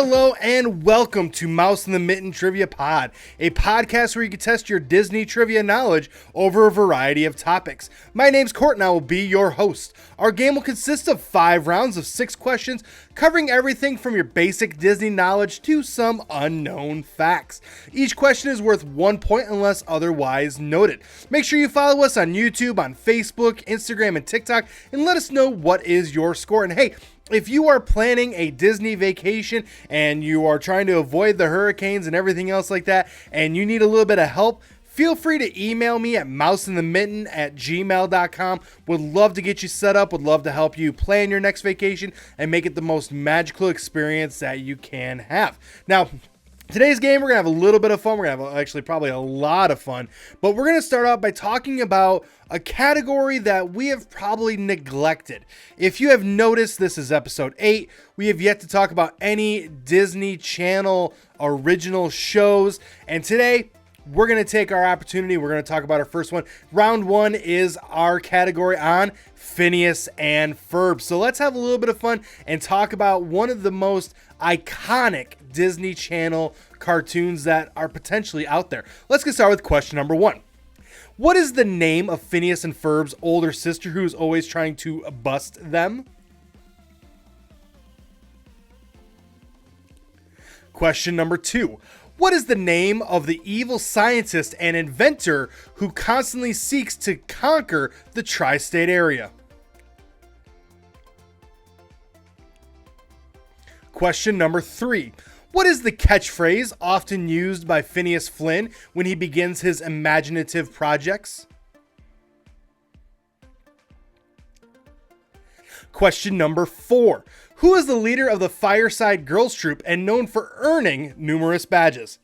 Hello and welcome to Mouse in the Mitten Trivia Pod, a podcast where you can test your Disney trivia knowledge over a variety of topics. My name's Court and I will be your host. Our game will consist of 5 rounds of 6 questions, covering everything from your basic Disney knowledge to some unknown facts. Each question is worth 1 point unless otherwise noted. Make sure you follow us on YouTube, on Facebook, Instagram, and TikTok, and let us know what is your score. And hey, if you are planning a Disney vacation and you are trying to avoid the hurricanes and everything else like that, and you need a little bit of help, feel free to email me at mouseinthemitten@gmail.com. Would love to get you set up, would love to help you plan your next vacation and make it the most magical experience that you can have. Now, today's game, we're going to have a little bit of fun. We're going to have actually probably a lot of fun. But we're going to start off by talking about a category that we have probably neglected. If you have noticed, this is episode 8. We have yet to talk about any Disney Channel original shows. And today, we're going to take our opportunity. We're going to talk about our first one. Round 1 is our category on Phineas and Ferb. So let's have a little bit of fun and talk about one of the most iconic Disney Channel cartoons that are potentially out there. Let's get started with question number 1. What is the name of Phineas and Ferb's older sister who is always trying to bust them? Question number 2. What is the name of the evil scientist and inventor who constantly seeks to conquer the tri-state area? Question number 3. What is the catchphrase often used by Phineas Flynn when he begins his imaginative projects? Question number 4. Who is the leader of the Fireside Girls Troupe and known for earning numerous badges?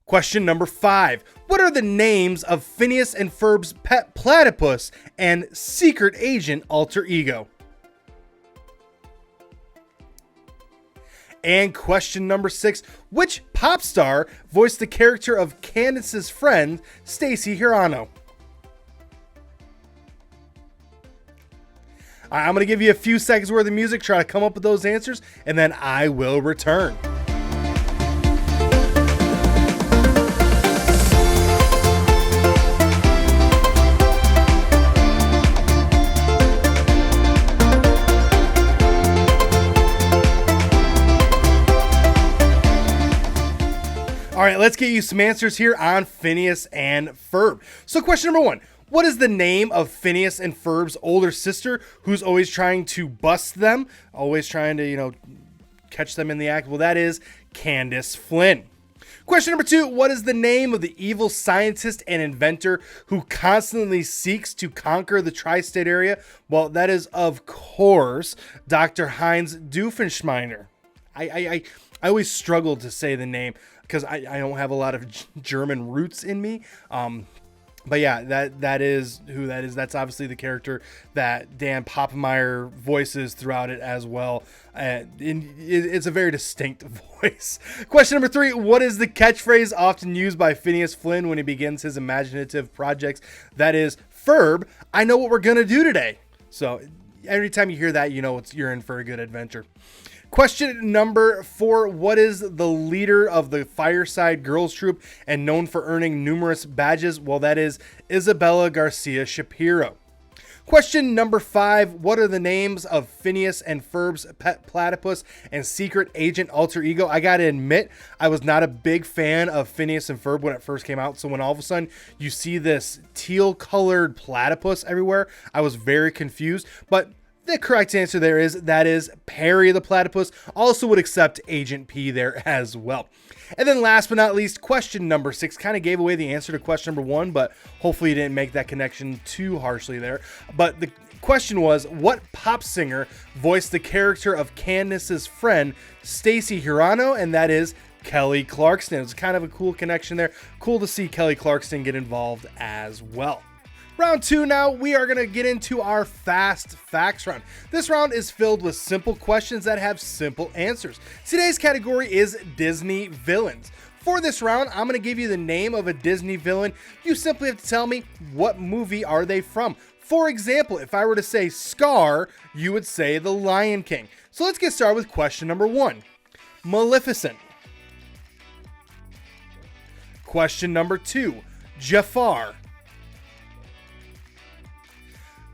Question number 5. What are the names of Phineas and Ferb's pet platypus and secret agent alter ego? And question number 6. Which pop star voiced the character of Candace's friend, Stacy Hirano? I'm going to give you a few seconds worth of music, try to come up with those answers, and then I will return. All right, let's get you some answers here on Phineas and Ferb. So question number 1. What is the name of Phineas and Ferb's older sister who's always trying to bust them? Always trying to, catch them in the act? Well, that is Candace Flynn. Question number 2. What is the name of the evil scientist and inventor who constantly seeks to conquer the tri-state area? Well, that is, of course, Dr. Heinz Doofenshmirtz. I always struggle to say the name because I don't have a lot of German roots in me. But yeah, that is who that is. That's obviously the character that Dan Poppmeyer voices throughout it as well. It's a very distinct voice. Question number 3. What is the catchphrase often used by Phineas Flynn when he begins his imaginative projects? That is, Ferb, I know what we're going to do today. So every time you hear that, you're in for a good adventure. Question number 4. What is the leader of the Fireside Girls Troupe and known for earning numerous badges? Well, that is Isabella Garcia Shapiro. Question number 5. What are the names of Phineas and Ferb's pet platypus and secret agent alter ego? I gotta admit, I was not a big fan of Phineas and Ferb when it first came out. So when all of a sudden you see this teal colored platypus everywhere, I was very confused. But the correct answer there is Perry the Platypus. Also would accept Agent P there as well. And then last but not least, question number 6 kind of gave away the answer to question number 1, but hopefully you didn't make that connection too harshly there. But the question was, what pop singer voiced the character of Candace's friend, Stacy Hirano? And that is Kelly Clarkson. It's kind of a cool connection there. Cool to see Kelly Clarkson get involved as well. Round 2 now, we are going to get into our fast facts round. This round is filled with simple questions that have simple answers. Today's category is Disney villains. For this round, I'm going to give you the name of a Disney villain. You simply have to tell me what movie are they from. For example, if I were to say Scar, you would say the Lion King. So let's get started with question number 1. Maleficent. Question number 2. Jafar.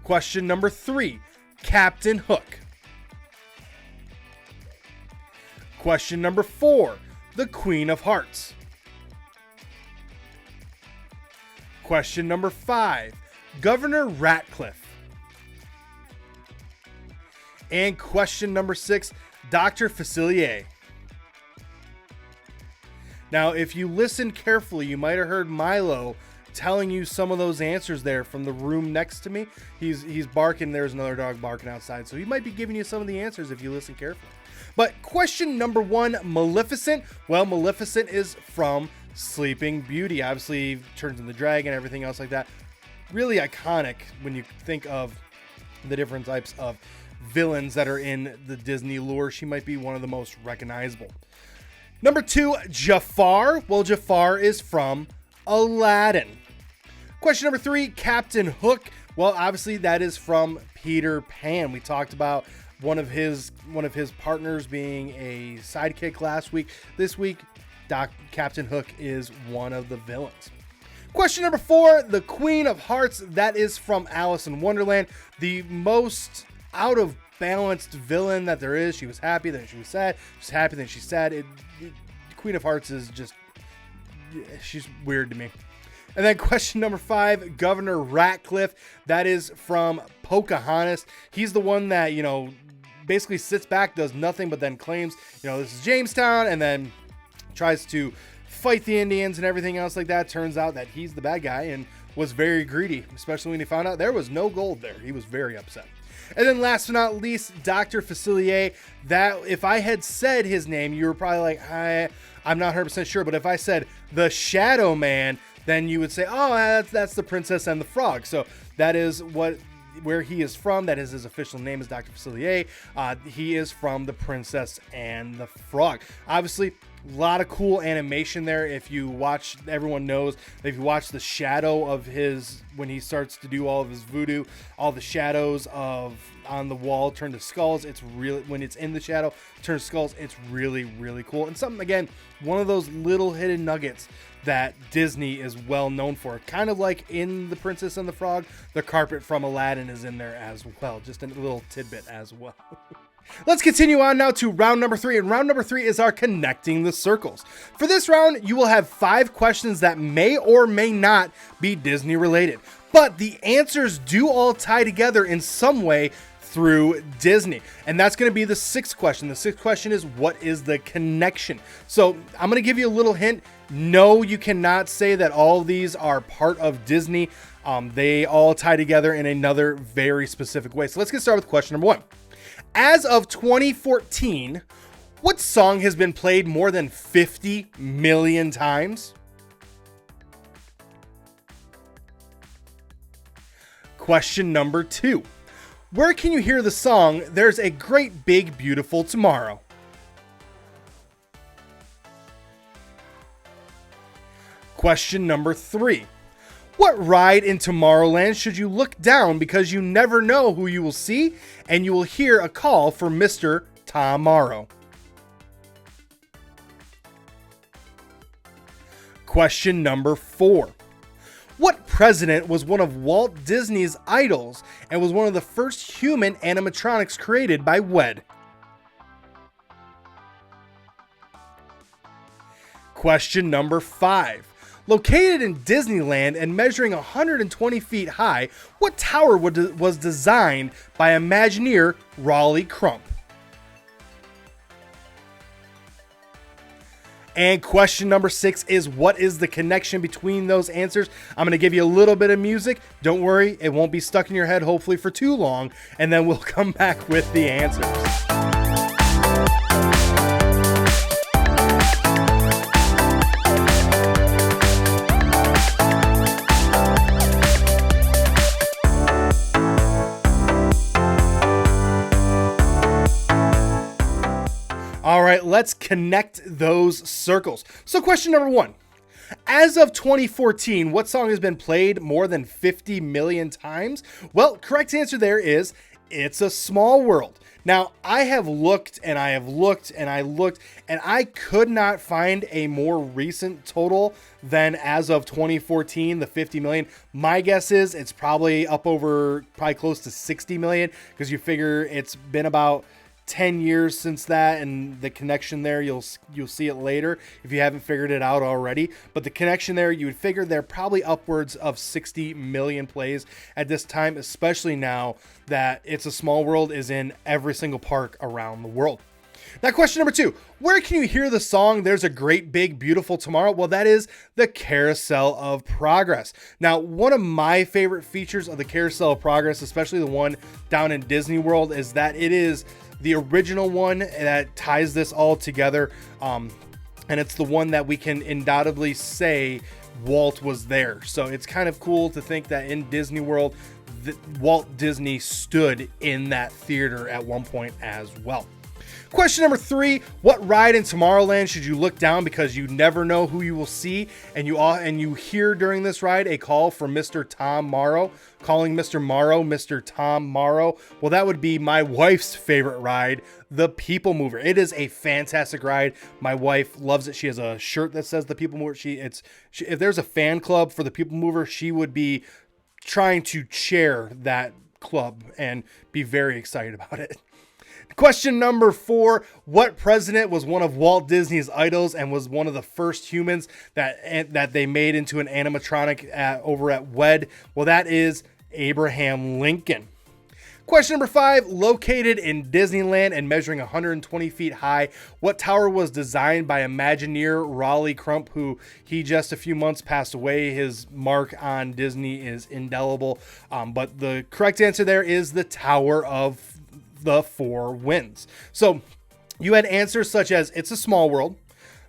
Question number 3. Captain Hook. Question number 4. The Queen of Hearts. Question number 5. Governor Ratcliffe. And question number 6. Dr. Facilier. Now, if you listen carefully, you might have heard Milo telling you some of those answers there from the room next to me. He's barking. There's another dog barking outside. So he might be giving you some of the answers if you listen carefully. But question number 1, Maleficent. Well, Maleficent is from Sleeping Beauty. Obviously, turns into the dragon, everything else like that. Really iconic when you think of the different types of villains that are in the Disney lore. She might be one of the most recognizable. Number 2, Jafar. Well, Jafar is from Aladdin. Question number 3, Captain Hook. Well, obviously that is from Peter Pan. We talked about one of his partners being a sidekick last week. This week, Captain Hook is one of the villains. Question number 4, the Queen of Hearts. That is from Alice in Wonderland. The most out of balanced villain that there is. She was happy, then she was sad. She's happy, then she's sad. Queen of Hearts is just, she's weird to me. And then question number 5, Governor Ratcliffe. That is from Pocahontas. He's the one that, basically sits back, does nothing, but then claims, this is Jamestown, and then tries to fight the Indians and everything else like that. Turns out that he's the bad guy and was very greedy, especially when he found out there was no gold there. He was very upset. And then last but not least, Dr. Facilier. That, if I had said his name, you were probably like, I'm not 100% sure. But if I said the Shadow Man, then you would say, oh, that's the Princess and the Frog. So that is where he is from. That is his official name, is Dr. Facilier. He is from the Princess and the Frog. Obviously, a lot of cool animation there. If you watch, everyone knows that if you watch the shadow of his, when he starts to do all of his voodoo, all the shadows on the wall turn to skulls. It's really, when it's in the shadow, turn to skulls. It's really, really cool. And something, again, one of those little hidden nuggets that Disney is well known for. Kind of like in The Princess and the Frog, the carpet from Aladdin is in there as well. Just a little tidbit as well. Let's continue on now to round number 3, and round number 3 is our connecting the circles. For this round, you will have 5 questions that may or may not be Disney related, but the answers do all tie together in some way through Disney. And that's going to be the 6th question. The 6th question is, what is the connection? So I'm going to give you a little hint. No, you cannot say that all of these are part of Disney. They all tie together in another very specific way. So let's get started with question number 1. As of 2014, what song has been played more than 50 million times? Question number 2. Where can you hear the song, There's a Great Big Beautiful Tomorrow? Question number 3. What ride in Tomorrowland should you look down because you never know who you will see and you will hear a call for Mr. Tomorrow? Question number 4. What president was one of Walt Disney's idols and was one of the first human animatronics created by WED? Question number 5. Located in Disneyland and measuring 120 feet high, what tower was designed by Imagineer Raleigh Crump? And question number 6 is, what is the connection between those answers? I'm going to give you a little bit of music. Don't worry, it won't be stuck in your head, hopefully, for too long. And then we'll come back with the answers. All right, let's connect those circles. So question number 1. As of 2014, what song has been played more than 50 million times? Well, correct answer there is It's a Small World. Now, I have looked and I have looked and I looked, and I could not find a more recent total than as of 2014, the 50 million. My guess is it's probably up over, probably close to 60 million, because you figure it's been about 10 years since that, and the connection there, you'll see it later if you haven't figured it out already. But the connection there, you would figure they're probably upwards of 60 million plays at this time, especially now that It's a Small World is in every single park around the world. Now, question number 2, where can you hear the song There's a Great Big Beautiful Tomorrow? Well, that is the Carousel of Progress. Now, one of my favorite features of the Carousel of Progress, especially the one down in Disney World, is that it is the original one that ties this all together. And it's the one that we can undoubtedly say Walt was there. So it's kind of cool to think that in Disney World, Walt Disney stood in that theater at one point as well. Question number 3, what ride in Tomorrowland should you look down because you never know who you will see, and you hear during this ride a call from Mr. Tom Morrow, calling Mr. Morrow, Mr. Tom Morrow? Well, that would be my wife's favorite ride, the People Mover. It is a fantastic ride. My wife loves it. She has a shirt that says the People Mover. If there's a fan club for the People Mover, she would be trying to chair that club and be very excited about it. Question number 4, what president was one of Walt Disney's idols and was one of the first humans that they made into an animatronic over at WED? Well, that is Abraham Lincoln. Question number 5, located in Disneyland and measuring 120 feet high, what tower was designed by Imagineer Raleigh Crump, who he just a few months passed away? His mark on Disney is indelible. But the correct answer there is the Tower of the Four Winds. So you had answers such as It's a Small World,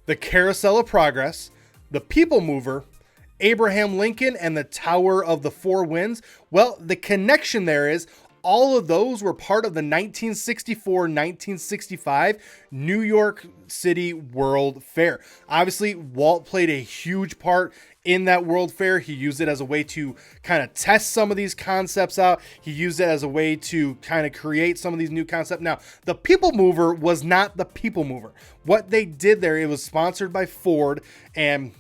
the Carousel of Progress, the People Mover, Abraham Lincoln, and the Tower of the Four Winds. Well, the connection there is all of those were part of the 1964-1965 New York City World Fair. Obviously, Walt played a huge part in that World Fair. He used it as a way to kind of test some of these concepts out. He used it as a way to kind of create some of these new concepts. Now, the People Mover was not the People Mover. What they did there, it was sponsored by Ford, and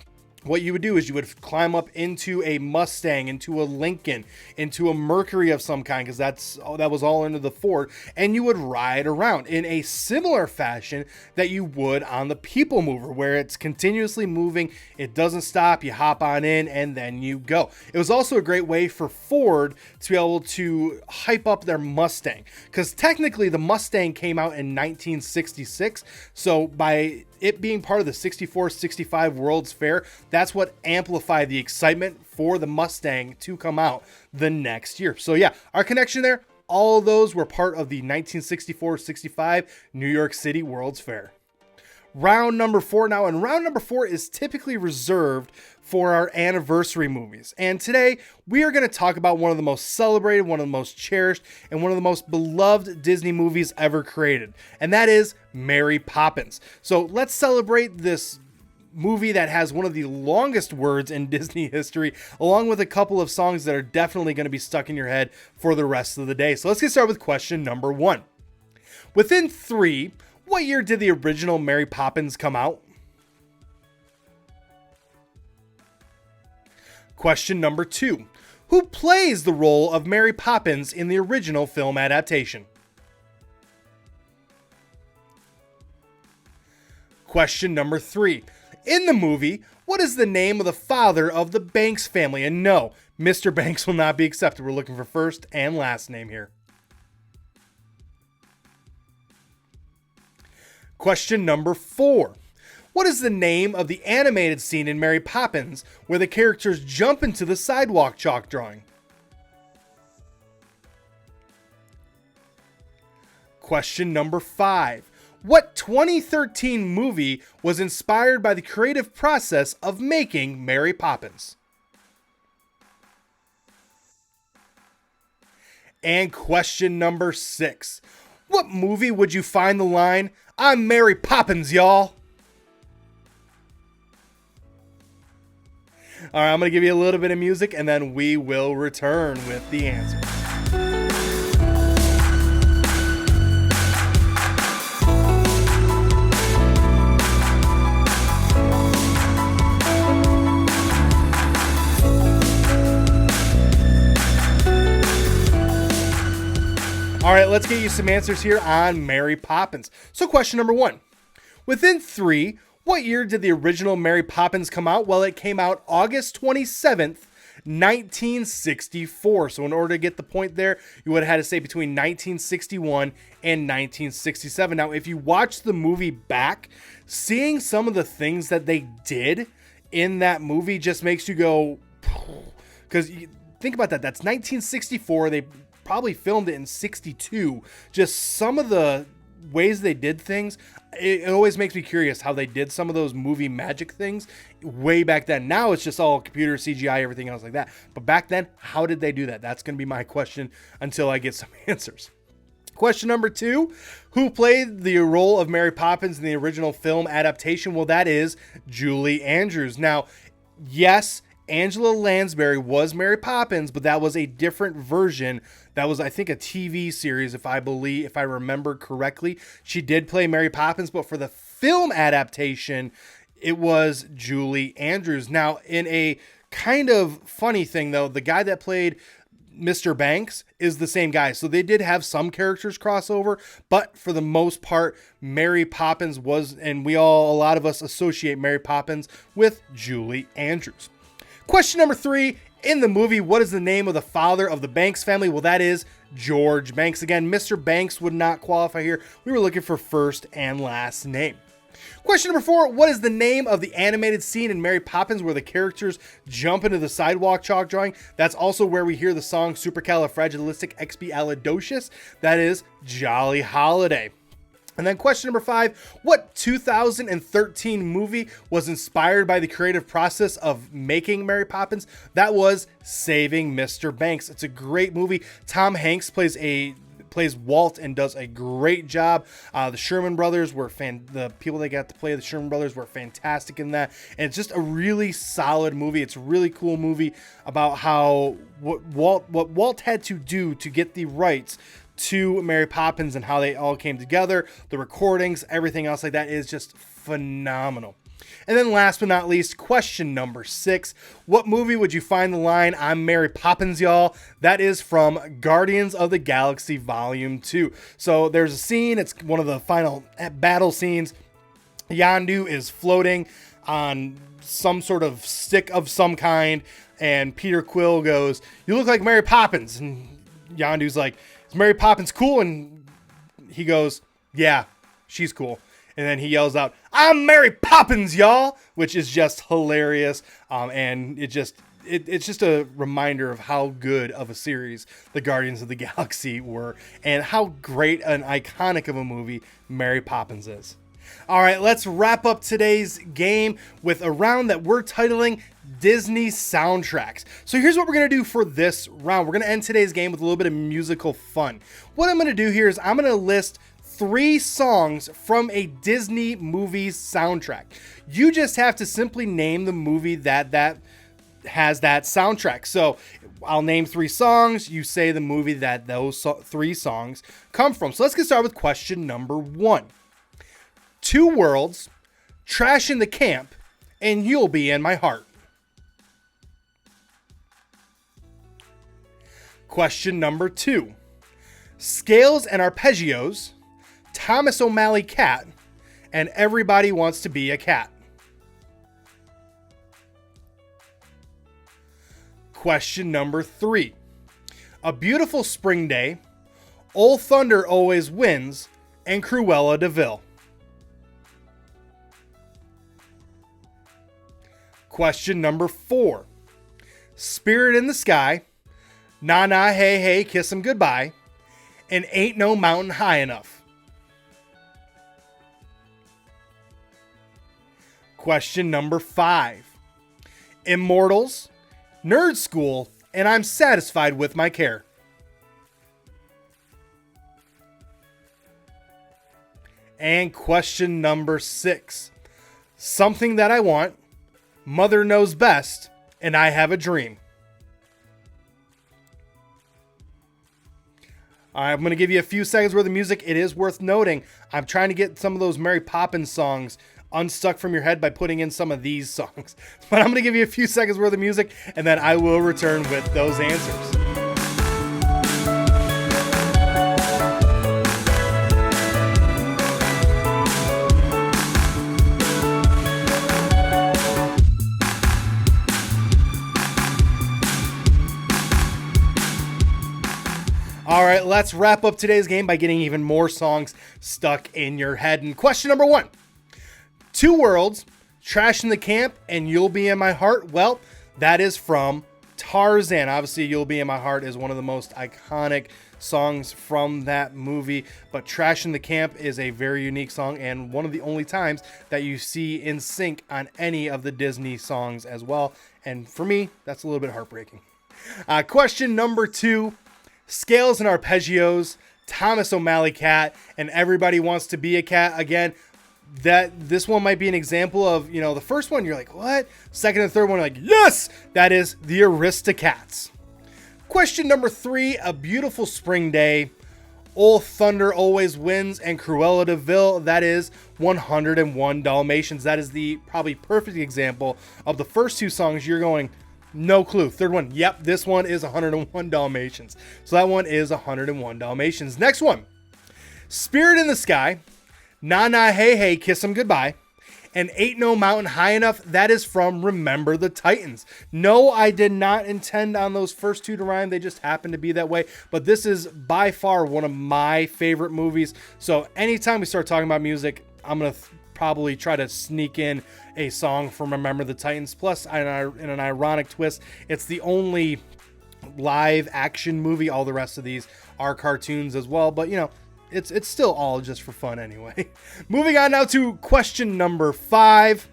what you would do is you would climb up into a Mustang, into a Lincoln, into a Mercury of some kind, because that was all under the Ford, and you would ride around in a similar fashion that you would on the People Mover, where it's continuously moving, it doesn't stop, you hop on in, and then you go. It was also a great way for Ford to be able to hype up their Mustang, because technically the Mustang came out in 1966, so by it being part of the 64-65 World's Fair, that's what amplified the excitement for the Mustang to come out the next year. So yeah, our connection there, all of those were part of the 1964-65 New York City World's Fair. Round number 4 now, and round number 4 is typically reserved for our anniversary movies. And today we are going to talk about one of the most celebrated, one of the most cherished, and one of the most beloved Disney movies ever created. And that is Mary Poppins. So let's celebrate this movie that has one of the longest words in Disney history, along with a couple of songs that are definitely going to be stuck in your head for the rest of the day. So let's get started with question number 1. Within 3, what year did the original Mary Poppins come out? Question number 2. Who plays the role of Mary Poppins in the original film adaptation? Question number 3. In the movie, what is the name of the father of the Banks family? And no, Mr. Banks will not be accepted. We're looking for first and last name here. Question number 4. What is the name of the animated scene in Mary Poppins where the characters jump into the sidewalk chalk drawing? Question number 5. What 2013 movie was inspired by the creative process of making Mary Poppins? And question number 6. What movie would you find the line, "I'm Mary Poppins, y'all"? All right, I'm going to give you a little bit of music and then we will return with the answers. All right, let's get you some answers here on Mary Poppins. So question number 1. Within 3, what year did the original Mary Poppins come out? Well, it came out August 27th, 1964. So in order to get the point there, you would have had to say between 1961 and 1967. Now, if you watch the movie back, seeing some of the things that they did in that movie just makes you go, because think about that. That's 1964. They probably filmed it in 62. Just some of the ways they did things, it always makes me curious how they did some of those movie magic things way back then. Now it's just all computer CGI, everything else like that. But back then, how did they do that? That's going to be my question until I get some answers. Question number 2, who played the role of Mary Poppins in the original film adaptation? Well, that is Julie Andrews. Now, yes, Angela Lansbury was Mary Poppins, but that was a different version. That was, I think, a TV series, if I remember correctly. She did play Mary Poppins, but for the film adaptation, it was Julie Andrews. Now, in a kind of funny thing, though, the guy that played Mr. Banks is the same guy. So they did have some characters crossover, but for the most part, Mary Poppins was, and a lot of us associate Mary Poppins with Julie Andrews. Question number 3, in the movie, what is the name of the father of the Banks family? Well, that is George Banks. Again, Mr. Banks would not qualify here. We were looking for first and last name. Question number 4, what is the name of the animated scene in Mary Poppins where the characters jump into the sidewalk chalk drawing? That's also where we hear the song Supercalifragilisticexpialidocious. That is Jolly Holiday. And then question number 5, what 2013 movie was inspired by the creative process of making Mary Poppins? That was Saving Mr. Banks. It's a great movie. Tom Hanks plays Walt and does a great job. The Sherman Brothers were the people that got to play the Sherman Brothers were fantastic in that. And it's just a really solid movie. It's a really cool movie about how what Walt had to do to get the rights to Mary Poppins and how they all came together, the recordings, everything else like that is just phenomenal. And then last but not least, question number 6, what movie would you find the line, "I'm Mary Poppins, y'all"? That is from Guardians of the Galaxy Volume 2. So there's a scene, it's one of the final battle scenes. Yondu is floating on some sort of stick of some kind, and Peter Quill goes, "You look like Mary Poppins." And Yondu's like, "Is Mary Poppins cool?" And he goes, "Yeah, she's cool." And then he yells out, "I'm Mary Poppins, y'all," which is just hilarious. And it's just a reminder of how good of a series the Guardians of the Galaxy were and how great and iconic of a movie Mary Poppins is. All right, let's wrap up today's game with a round that we're titling Disney Soundtracks. So here's what we're going to do for this round. We're going to end today's game with a little bit of musical fun. What I'm going to do here is I'm going to list 3 songs from a Disney movie's soundtrack. You just have to simply name the movie that has that soundtrack. So I'll name 3 songs. You say the movie that those 3 songs come from. So let's get started with question number 1. Two Worlds, Trash in the Camp, and You'll Be in My Heart. Question number 2. Scales and Arpeggios, Thomas O'Malley Cat, and Everybody Wants to Be a Cat. Question number 3. A Beautiful Spring Day, Old Thunder Always Wins, and Cruella de Vil. Question number 4. Spirit in the Sky, Na Na Hey Hey Kiss 'Em Goodbye, and Ain't No Mountain High Enough. Question number 5. Immortals, Nerd School, and I'm Satisfied with My Care. And question number 6. Something That I Want, Mother Knows Best, and I Have a Dream. I'm going to give you a few seconds worth of music. It is worth noting, I'm trying to get some of those Mary Poppins songs unstuck from your head by putting in some of these songs. But I'm going to give you a few seconds worth of music, and then I will return with those answers. All right, let's wrap up today's game by getting even more songs stuck in your head. And question number 1, Two Worlds, Trash in the Camp, and You'll Be in My Heart. Well, that is from Tarzan. Obviously, You'll Be in My Heart is one of the most iconic songs from that movie, but Trash in the Camp is a very unique song and one of the only times that you see in sync on any of the Disney songs as well. And for me, that's a little bit heartbreaking. Question number 2, Scales and Arpeggios, Thomas O'Malley Cat, and Everybody Wants to Be a Cat. Again, this one might be an example of, the first one, you're like, what? Second and third one, you're like, yes! That is the Aristocats. Question number 3, A Beautiful Spring Day, Old Thunder Always Wins, and Cruella de Vil. That is 101 Dalmatians. That is the probably perfect example of the first two songs. You're going, no clue. Third one, yep, this one is 101 Dalmatians. So that one is 101 Dalmatians. Next one, Spirit in the Sky, Na Na Hey Hey, Kiss 'Em Goodbye, and Ain't No Mountain High Enough. That is from Remember the Titans. No, I did not intend on those first two to rhyme. They just happened to be that way. But this is by far one of my favorite movies. So anytime we start talking about music, I'm going to probably try to sneak in a song from Remember the Titans. Plus, in an ironic twist, it's the only live action movie. All the rest of these are cartoons as well. But, it's still all just for fun anyway. Moving on now to question number 5.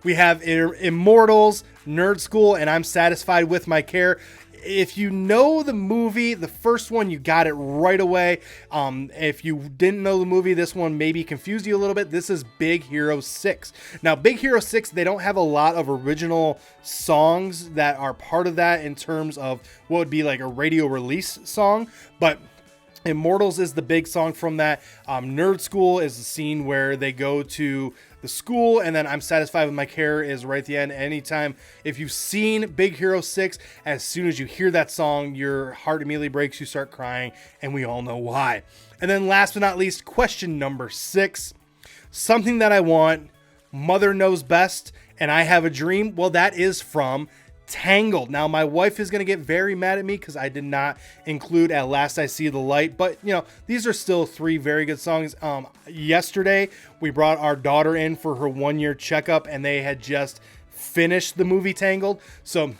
We have Immortals, Nerd School, and I'm Satisfied with My Care. If you know the movie, the first one, you got it right away. If you didn't know the movie, this one maybe confused you a little bit. This is Big Hero 6. Now, Big Hero 6, they don't have a lot of original songs that are part of that in terms of what would be like a radio release song, but Immortals is the big song from that. Nerd School is the scene where they go to the school, and then I'm Satisfied with My Care is right at the end. Anytime, if you've seen Big Hero 6, as soon as you hear that song, your heart immediately breaks, you start crying, and we all know why. And then last but not least, question number 6, Something That I Want, Mother Knows Best, and I Have a Dream. Well, that is from Tangled. Now, my wife is going to get very mad at me because I did not include At Last I See the Light, but these are still 3 very good songs. Yesterday we brought our daughter in for her 1-year checkup, and they had just finished the movie Tangled. So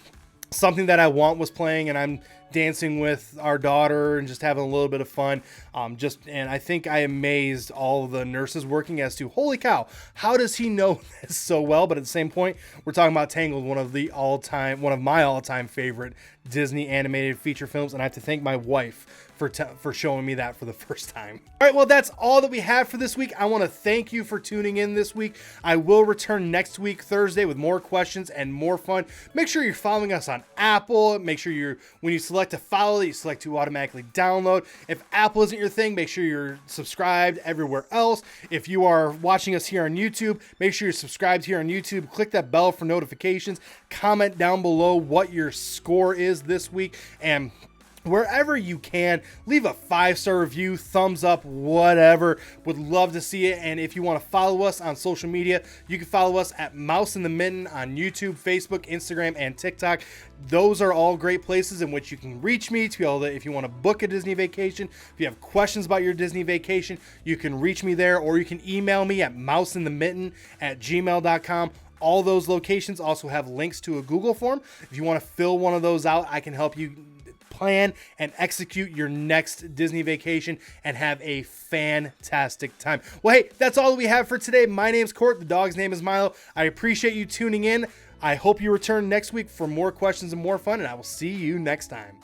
Something That I Want was playing, and I'm dancing with our daughter and just having a little bit of fun. And I think I amazed all of the nurses working as to, holy cow, how does he know this so well? But at the same point, we're talking about Tangled, one of my all-time favorite Disney animated feature films, and I have to thank my wife for showing me that for the first time. All right, well, that's all that we have for this week. I want to thank you for tuning in this week. I will return next week, Thursday, with more questions and more fun. Make sure you're following us on Apple. Make sure when you select to follow, you select to automatically download. If Apple isn't your thing, make sure you're subscribed everywhere else. If you are watching us here on YouTube, make sure you're subscribed here on YouTube. Click that bell for notifications. Comment down below what your score is this week, and wherever you can, leave a 5-star review, thumbs up, whatever. Would love to see it. And if you want to follow us on social media, you can follow us at Mouse in the Mitten on YouTube, Facebook, Instagram, and TikTok. Those are all great places in which you can reach me to be able to, if you want to book a Disney vacation, if you have questions about your Disney vacation, you can reach me there, or you can email me at mouseinthemitten@gmail.com. All those locations also have links to a Google form. If you want to fill one of those out, I can help you plan and execute your next Disney vacation and have a fantastic time. Well, hey, that's all we have for today. My name's Court. The dog's name is Milo. I appreciate you tuning in. I hope you return next week for more questions and more fun, and I will see you next time.